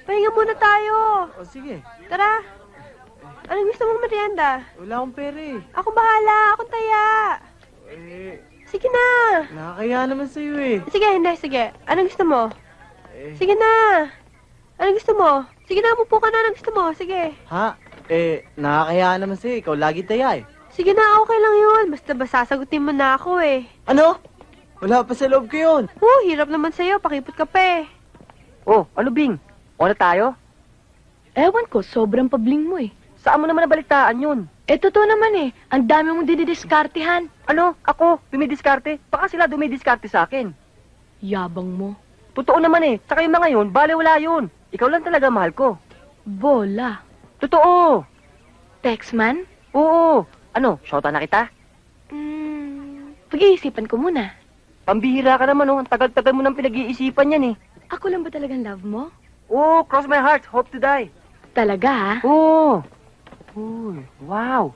Pahinga muna tayo. O, sige. Tara. Anong gusto mong merienda? Wala akong pera eh. Ako bahala. Akong taya. Sige na. Nakakaya naman sa'yo eh. Sige, hindi. Sige. Anong gusto mo? Sige na. Anong gusto mo? Sige na, umupo ka na. Anong gusto mo? Sige. Ha? Nakakaya naman sa'yo. Ikaw lagi taya eh. Sige na, okay lang yun. Basta ba sasagutin mo na ako eh. Ano? Wala pa sa loob ko yun. Hirap naman sa'yo. Pakipot ka pa eh. Oh, ano Bing? O na tayo? Ewan ko, sobrang pabling mo eh. Saan mo naman nabalitaan yun? Totoo naman eh. Ang dami mong dididiskartehan. Ano? Ako? Dumidiskarte? Baka sila dumidiskarte sa akin. Yabang mo. Totoo naman eh. Tsaka yung mga yun, bale wala yun. Ikaw lang talaga mahal ko. Bola. Totoo. Textman? Oo. Ano, shota na kita? Pag-iisipan ko muna. Pambihira ka naman oh. Ang tagal-tagal mo nang pinag-iisipan yan eh. Ako lang ba talagang love mo? Oo, cross my heart. Hope to die. Talaga ha? Oo. Uy, wow.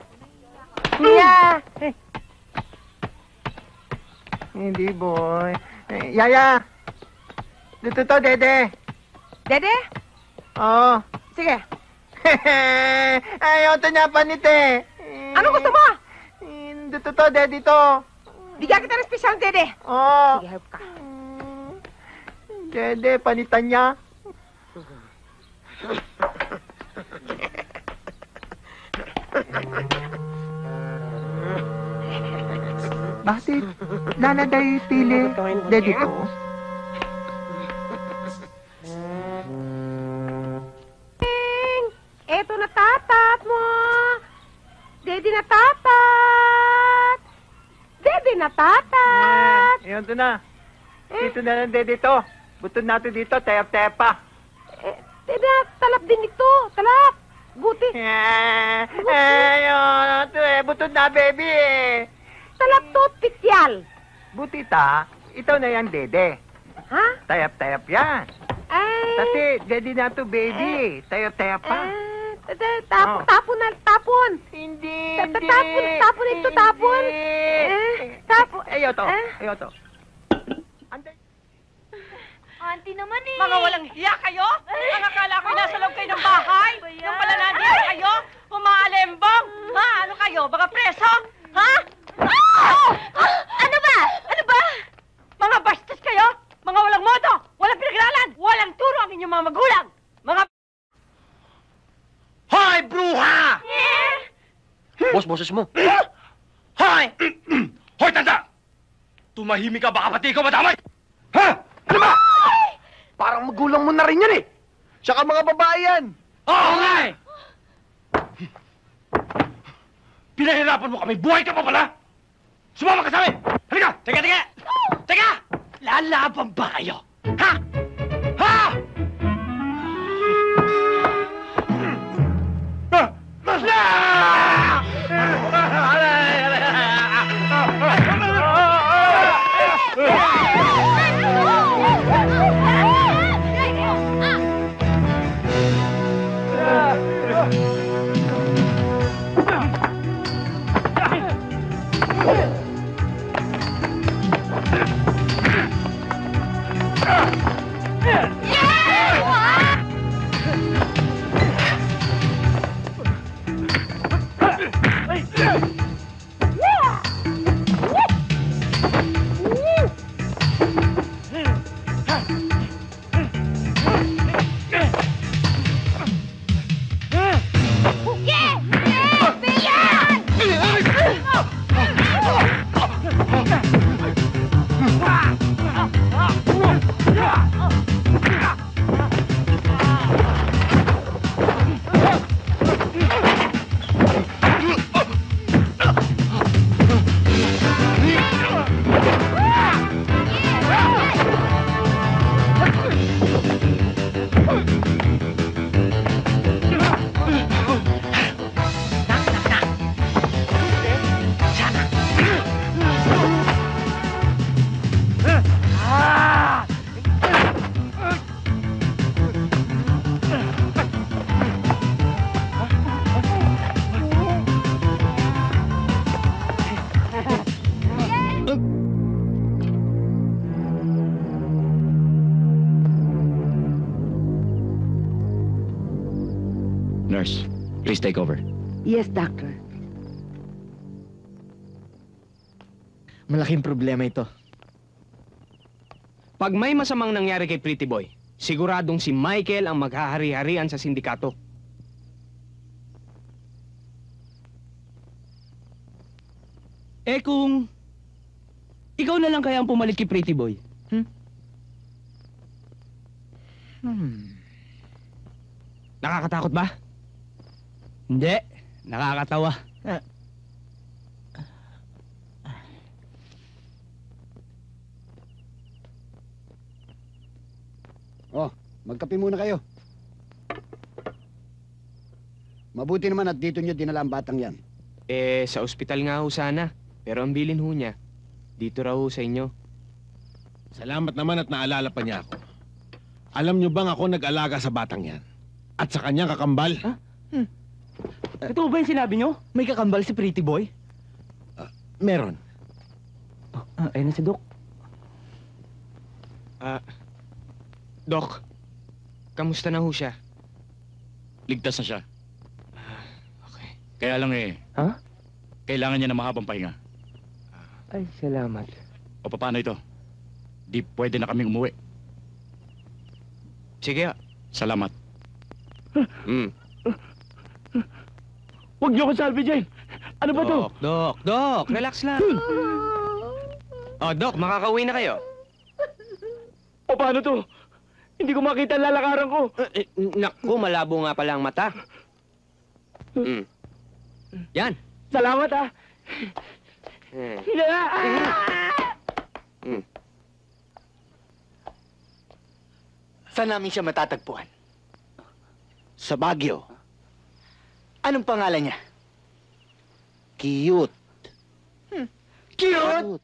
Yeah! Hindi, boy. Yaya! Dito to, Dede. Dede? Oo. Sige. Ayaw to niya panite. Ano gusto mo? Dito to, Dede to. Bigyan kita ng special, Dede. Oo. Sige, help ka. Dede, panitan niya. Bakit? Nanaday tili, Dede to? Eto na tatat mo. Dede na tatat. Dede na tatat. Ayun to na. Dito na lang, Dede to. Butod natin dito, tayap-tayap Dede, talap din ito. Talap. Buti. Ayun, to eh. Butod na, baby eh. Talap to, pityal. Butita, ito na yan, Dede. Ha? Tayap-tayap yan. Ay. Kasi, Dede na to, baby. Tayap-tayap pa. Tapon na, tapon. Hindi, Tapon ito, tapon. Tapon. Ayaw to, ayaw to. Anday. Auntie naman eh. Mga walang hiya kayo? Ang akala ko nasa loob kayo ng bahay. Yung pala nandito kayo? Umaalembong? Ha? Ano kayo? Mga preso? Ha? Ano ba? Ano ba? Mga bastos kayo? Mga walang modo? Walang pinag-aralan? Walang turo ang inyong mga magulang? Mga... Hoy, bruha! Boss, boses mo. Hoy! Hoy, tanda! Tumahimik ka, baka pati ikaw madamay! Ha? Ano ba? Parang magulang mo na rin yan eh. Tsaka mga babae yan. Oo nga eh! Pinahirapan mo kami, buhay ka pa pala! Sumama ka sa amin! Halika! Teka! Teka! Lalaban ba kayo? Ha? Ha? Please take over. Yes, Doctor. Malaking problema ito. Pag may masamang nangyari kay Pretty Boy, siguradong si Michael ang maghahari-harian sa sindikato. Eh kung... Ikaw na lang kaya ang pumalit kay Pretty Boy. Nakakatakot ba? Hindi. Nakakatawa. Oh, magkape muna kayo. Mabuti naman at dito nyo dinala ang batang yan. Eh, sa ospital nga ho sana. Pero ang bilin ho niya, dito raw ho sa inyo. Salamat naman at naalala pa niya ako. Alam niyo bang ako nag-alaga sa batang yan? At sa kanyang kakambal? Totoo ba yung sinabi nyo? May kakambal si Pretty Boy? Meron. Ayun na si Doc. Doc, kamusta na ho siya? Ligtas na siya. Okay. Kaya lang Ha? kailangan niya ng mahabang pahinga. Ay, salamat. O paano ito? Di pwede na kaming umuwi. Sige. Salamat. Huwag niyo ko salvagin! Ano ba to? Doc, relax lang. Oh, Doc, makakauwi na kayo. O paano to? Hindi ko makita ang lalakaran ko. Naku, malabo nga pala ang mata. Yan. Salamat ah. Saan namin siya matatagpuan? Sa Baguio. Anong pangalan niya? Cute. Cute?